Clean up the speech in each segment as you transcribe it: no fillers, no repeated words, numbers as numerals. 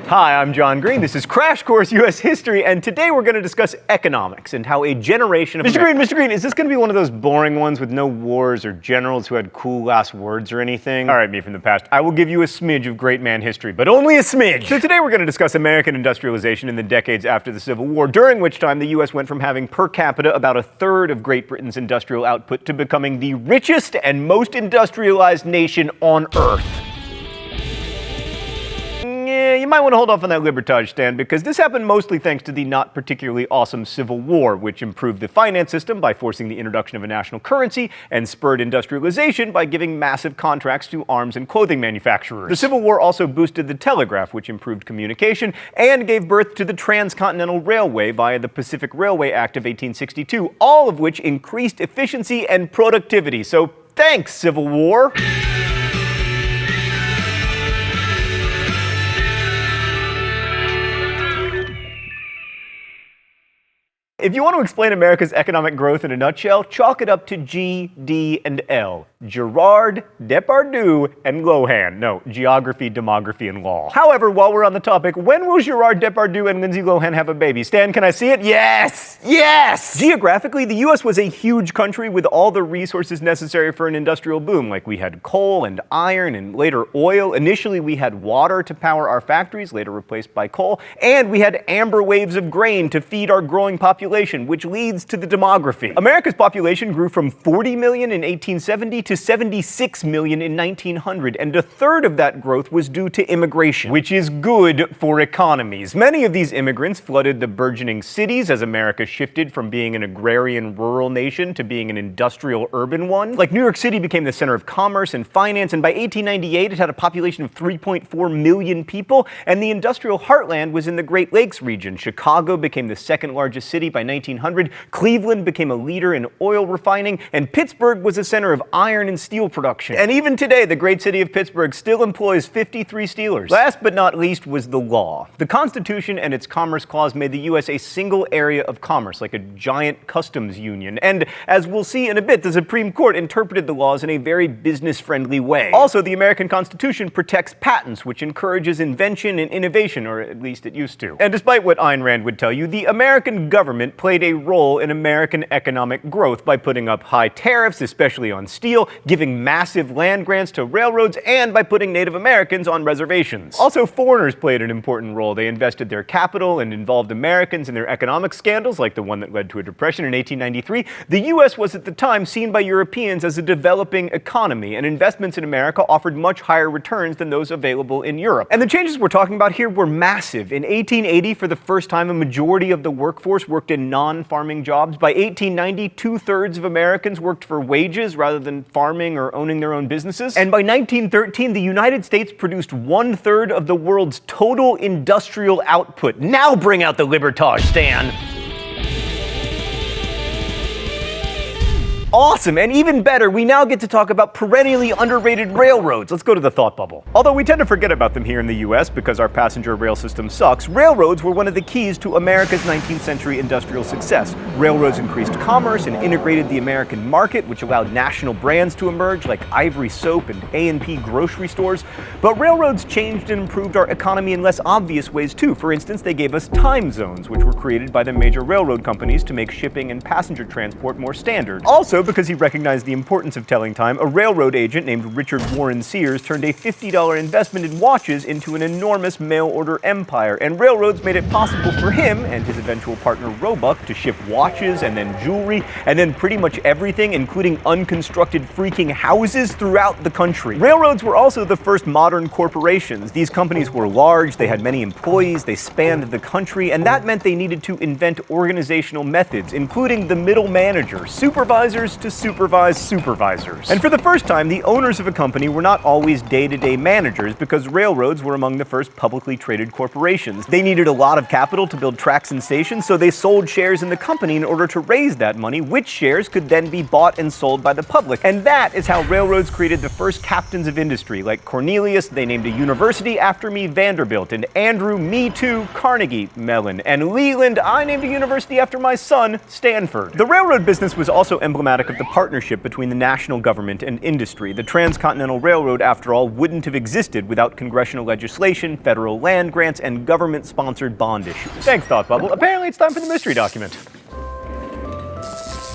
Hi, I'm John Green. This is Crash Course U.S. History, and today we're going to discuss economics and how a generation of Mr. Green, is this going to be one of those boring ones with no wars or generals who had cool last words or anything? All right, me from the past. I will give you a smidge of great man history, but only a smidge. So today we're going to discuss American industrialization in the decades after the Civil War, during which time the U.S. went from having per capita about a third of Great Britain's industrial output to becoming the richest and most industrialized nation on Earth. Yeah, you might want to hold off on that Libertage stand, because this happened mostly thanks to the not particularly awesome Civil War, which improved the finance system by forcing the introduction of a national currency and spurred industrialization by giving massive contracts to arms and clothing manufacturers. The Civil War also boosted the telegraph, which improved communication and gave birth to the Transcontinental Railway via the Pacific Railway Act of 1862, all of which increased efficiency and productivity. So thanks, Civil War! If you want to explain America's economic growth in a nutshell, chalk it up to G, D, and L. Gerard, Depardieu, and Lohan. No, geography, demography, and law. However, while we're on the topic, when will Gerard Depardieu and Lindsay Lohan have a baby? Stan, can I see it? Yes! Yes! Geographically, the U.S. was a huge country with all the resources necessary for an industrial boom. Like, we had coal and iron and later oil. Initially, we had water to power our factories, later replaced by coal. And we had amber waves of grain to feed our growing population, which leads to the demography. America's population grew from 40 million in 1870 to 76 million in 1900, and a third of that growth was due to immigration, which is good for economies. Many of these immigrants flooded the burgeoning cities as America shifted from being an agrarian rural nation to being an industrial urban one. Like, New York City became the center of commerce and finance, and by 1898 it had a population of 3.4 million people, and the industrial heartland was in the Great Lakes region. Chicago became the second largest city by 1900, Cleveland became a leader in oil refining, and Pittsburgh was a center of iron and steel production. And even today, the great city of Pittsburgh still employs 53 steelers. Last but not least was the law. The Constitution and its Commerce Clause made the U.S. a single area of commerce, like a giant customs union. And as we'll see in a bit, the Supreme Court interpreted the laws in a very business-friendly way. Also, the American Constitution protects patents, which encourages invention and innovation, or at least it used to. And despite what Ayn Rand would tell you, the American government played a role in American economic growth by putting up high tariffs, especially on steel, giving massive land grants to railroads, and by putting Native Americans on reservations. Also, foreigners played an important role. They invested their capital and involved Americans in their economic scandals, like the one that led to a depression in 1893. The U.S. was at the time seen by Europeans as a developing economy, and investments in America offered much higher returns than those available in Europe. And the changes we're talking about here were massive. In 1880, for the first time, a majority of the workforce worked in non-farming jobs. By 1890, 2/3 of Americans worked for wages rather than farming or owning their own businesses. And by 1913, the United States produced 1/3 of the world's total industrial output. Now bring out the Libertage, Stan! Awesome, and even better, we now get to talk about perennially underrated railroads. Let's go to the thought bubble. Although we tend to forget about them here in the US because our passenger rail system sucks, railroads were one of the keys to America's 19th century industrial success. Railroads increased commerce and integrated the American market, which allowed national brands to emerge like Ivory Soap and A&P grocery stores. But railroads changed and improved our economy in less obvious ways too. For instance, they gave us time zones, which were created by the major railroad companies to make shipping and passenger transport more standard. Also, because he recognized the importance of telling time, a railroad agent named Richard Warren Sears turned a $50 investment in watches into an enormous mail-order empire, and railroads made it possible for him and his eventual partner Roebuck to ship watches and then jewelry and then pretty much everything, including unconstructed freaking houses throughout the country. Railroads were also the first modern corporations. These companies were large, they had many employees, they spanned the country, and that meant they needed to invent organizational methods, including the middle manager, supervisors to supervise supervisors. And for the first time, the owners of a company were not always day-to-day managers, because railroads were among the first publicly traded corporations. They needed a lot of capital to build tracks and stations, so they sold shares in the company in order to raise that money, which shares could then be bought and sold by the public. And that is how railroads created the first captains of industry. Like Cornelius, they named a university after me, Vanderbilt, and Andrew, me too, Carnegie Mellon, and Leland, I named a university after my son, Stanford. The railroad business was also emblematic emblematic of the partnership between the national government and industry. The Transcontinental Railroad, after all, wouldn't have existed without congressional legislation, federal land grants, and government-sponsored bond issues. Thanks, Thought Bubble. Apparently it's time for the mystery document.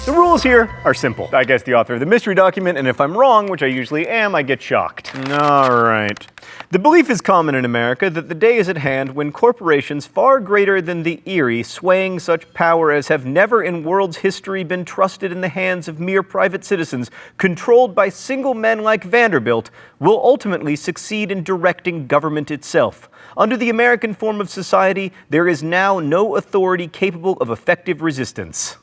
The rules here are simple. I guess the author of the mystery document, and if I'm wrong, which I usually am, I get shocked. All right. The belief is common in America that the day is at hand when corporations far greater than the Erie, swaying such power as have never in world's history been trusted in the hands of mere private citizens, controlled by single men like Vanderbilt, will ultimately succeed in directing government itself. Under the American form of society, there is now no authority capable of effective resistance.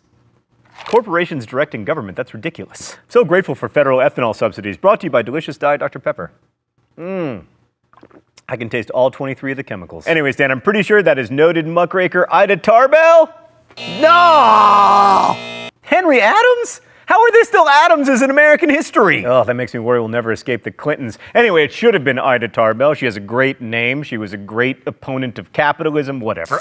Corporations directing government, that's ridiculous. So grateful for federal ethanol subsidies, brought to you by Delicious Diet Dr. Pepper. I can taste all 23 of the chemicals. Anyways, Dan, I'm pretty sure that is noted muckraker Ida Tarbell? No! Henry Adams? How are there still Adamses in American history? Oh, that makes me worry we'll never escape the Clintons. Anyway, it should have been Ida Tarbell. She has a great name. She was a great opponent of capitalism, whatever.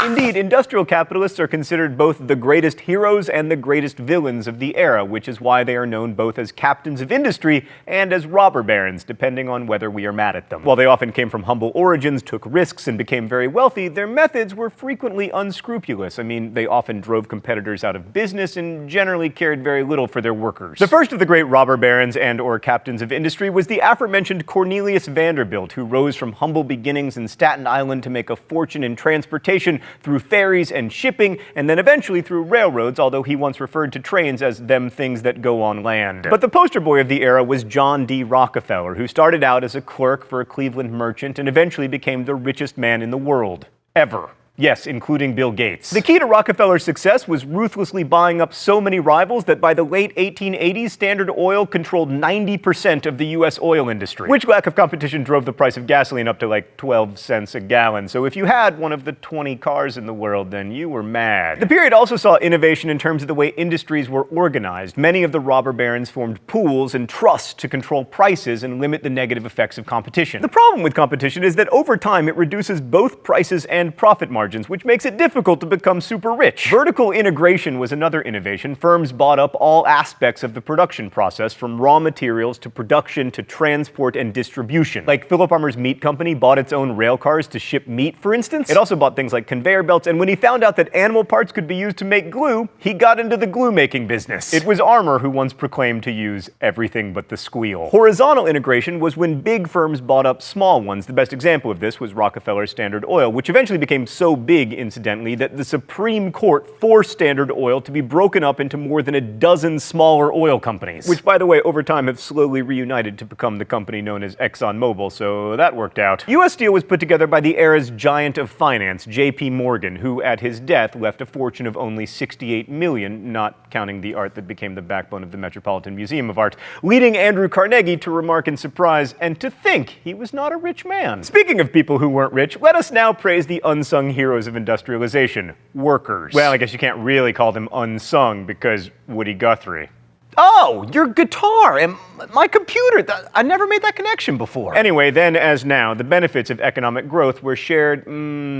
Indeed, industrial capitalists are considered both the greatest heroes and the greatest villains of the era, which is why they are known both as captains of industry and as robber barons, depending on whether we are mad at them. While they often came from humble origins, took risks, and became very wealthy, their methods were frequently unscrupulous. I mean, they often drove competitors out of business and generally cared very little for their workers. The first of the great robber barons and/or captains of industry was the aforementioned Cornelius Vanderbilt, who rose from humble beginnings in Staten Island to make a fortune in transportation through ferries and shipping, and then eventually through railroads, although he once referred to trains as them things that go on land. But the poster boy of the era was John D. Rockefeller, who started out as a clerk for a Cleveland merchant and eventually became the richest man in the world. Ever. Yes, including Bill Gates. The key to Rockefeller's success was ruthlessly buying up so many rivals that by the late 1880s, Standard Oil controlled 90% of the U.S. oil industry, which lack of competition drove the price of gasoline up to like 12 cents a gallon. So if you had one of the 20 cars in the world, then you were mad. The period also saw innovation in terms of the way industries were organized. Many of the robber barons formed pools and trusts to control prices and limit the negative effects of competition. The problem with competition is that over time it reduces both prices and profit margins, which makes it difficult to become super rich. Vertical integration was another innovation. Firms bought up all aspects of the production process, from raw materials to production to transport and distribution. Like Philip Armour's meat company bought its own rail cars to ship meat, for instance. It also bought things like conveyor belts, and when he found out that animal parts could be used to make glue, he got into the glue-making business. It was Armour who once proclaimed to use everything but the squeal. Horizontal integration was when big firms bought up small ones. The best example of this was Rockefeller's Standard Oil, which eventually became so big, incidentally, that the Supreme Court forced Standard Oil to be broken up into more than a dozen smaller oil companies, which, by the way, over time have slowly reunited to become the company known as ExxonMobil, so that worked out. U.S. Steel was put together by the era's giant of finance, J.P. Morgan, who at his death left a fortune of only $68 million, not counting the art that became the backbone of the Metropolitan Museum of Art, leading Andrew Carnegie to remark in surprise, and to think he was not a rich man. Speaking of people who weren't rich, let us now praise the unsung heroes of industrialization, workers. Well, I guess you can't really call them unsung because Woody Guthrie. Oh, your guitar and my computer. I never made that connection before. Anyway, then as now, the benefits of economic growth were shared,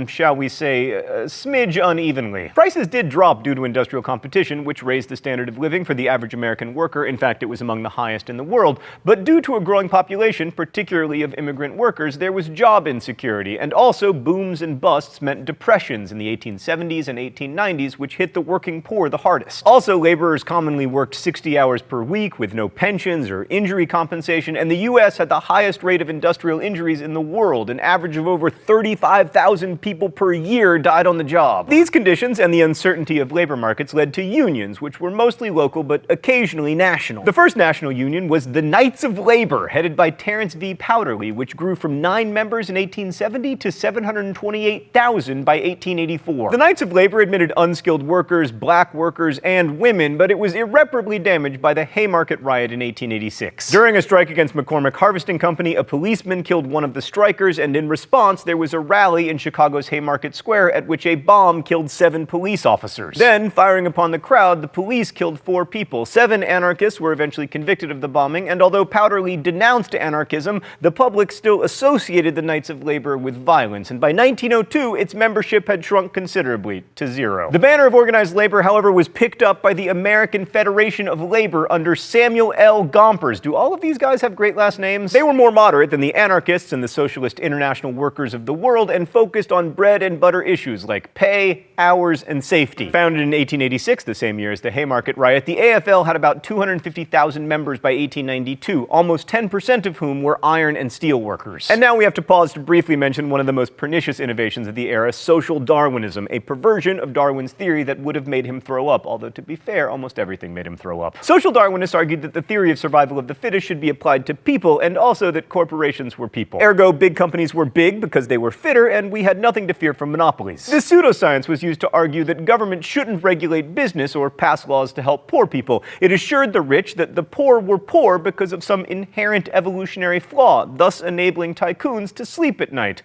shall we say, a smidge unevenly. Prices did drop due to industrial competition, which raised the standard of living for the average American worker. In fact, it was among the highest in the world. But due to a growing population, particularly of immigrant workers, there was job insecurity. And also, booms and busts meant depressions in the 1870s and 1890s, which hit the working poor the hardest. Also, laborers commonly worked 60 hours per week with no pensions or injury compensation, and the U.S. had the highest rate of industrial injuries in the world. An average of over 35,000 people per year died on the job. These conditions and the uncertainty of labor markets led to unions, which were mostly local but occasionally national. The first national union was the Knights of Labor, headed by Terence V. Powderly, which grew from 9 members in 1870 to 728,000 by 1884. The Knights of Labor admitted unskilled workers, black workers, and women, but it was irreparably damaged by the Haymarket riot in 1886. During a strike against McCormick Harvesting Company, a policeman killed one of the strikers, and in response, there was a rally in Chicago's Haymarket Square at which a bomb killed 7 police officers. Then, firing upon the crowd, the police killed 4 people. 7 anarchists were eventually convicted of the bombing, and although Powderly denounced anarchism, the public still associated the Knights of Labor with violence, and by 1902, its membership had shrunk considerably to 0. The banner of organized labor, however, was picked up by the American Federation of Labor, labor under Samuel L. Gompers. Do all of these guys have great last names? They were more moderate than the anarchists and the Socialist International Workers of the world and focused on bread and butter issues like pay, hours, and safety. Founded in 1886, the same year as the Haymarket Riot, the AFL had about 250,000 members by 1892, almost 10% of whom were iron and steel workers. And now we have to pause to briefly mention one of the most pernicious innovations of the era, social Darwinism, a perversion of Darwin's theory that would have made him throw up, although to be fair, almost everything made him throw up. Social Darwinists argued that the theory of survival of the fittest should be applied to people, and also that corporations were people. Ergo, big companies were big because they were fitter, and we had nothing to fear from monopolies. This pseudoscience was used to argue that government shouldn't regulate business or pass laws to help poor people. It assured the rich that the poor were poor because of some inherent evolutionary flaw, thus enabling tycoons to sleep at night.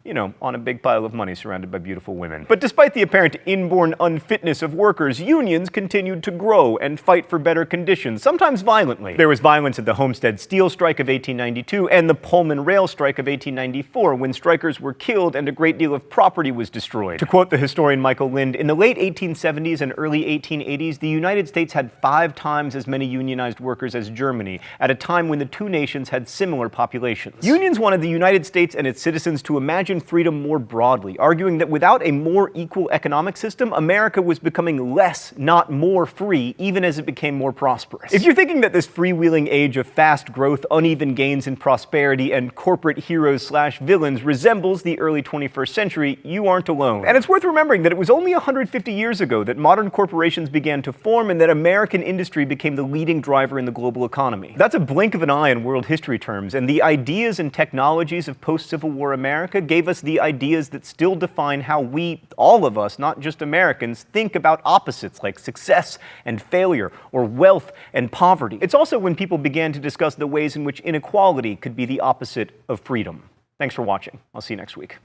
You know, on a big pile of money surrounded by beautiful women. But despite the apparent inborn unfitness of workers, unions continued to grow and fight for better conditions, sometimes violently. There was violence at the Homestead Steel Strike of 1892 and the Pullman Rail Strike of 1894, when strikers were killed and a great deal of property was destroyed. To quote the historian Michael Lind, in the late 1870s and early 1880s, the United States had 5 times as many unionized workers as Germany, at a time when the two nations had similar populations. Unions wanted the United States and its citizens to imagine freedom more broadly, arguing that without a more equal economic system, America was becoming less, not more free, even as it became more prosperous. If you're thinking that this freewheeling age of fast growth, uneven gains in prosperity, and corporate heroes/villains resembles the early 21st century, you aren't alone. And it's worth remembering that it was only 150 years ago that modern corporations began to form and that American industry became the leading driver in the global economy. That's a blink of an eye in world history terms, and the ideas and technologies of post-Civil War America gave us the ideas that still define how we, all of us, not just Americans, think about opposites like success and failure, or wealth and poverty. It's also when people began to discuss the ways in which inequality could be the opposite of freedom. Thanks for watching. I'll see you next week.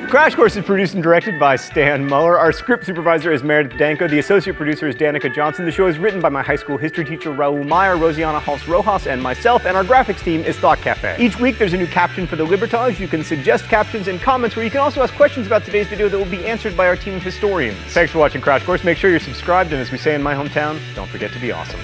Crash Course is produced and directed by Stan Muller. Our script supervisor is Meredith Danko. The associate producer is Danica Johnson. The show is written by my high school history teacher, Raul Meyer, Rosiana Hals-Rojas, and myself, and our graphics team is Thought Cafe. Each week, there's a new caption for the Libertage. You can suggest captions in comments, where you can also ask questions about today's video that will be answered by our team of historians. Thanks for watching Crash Course. Make sure you're subscribed, and as we say in my hometown, don't forget to be awesome.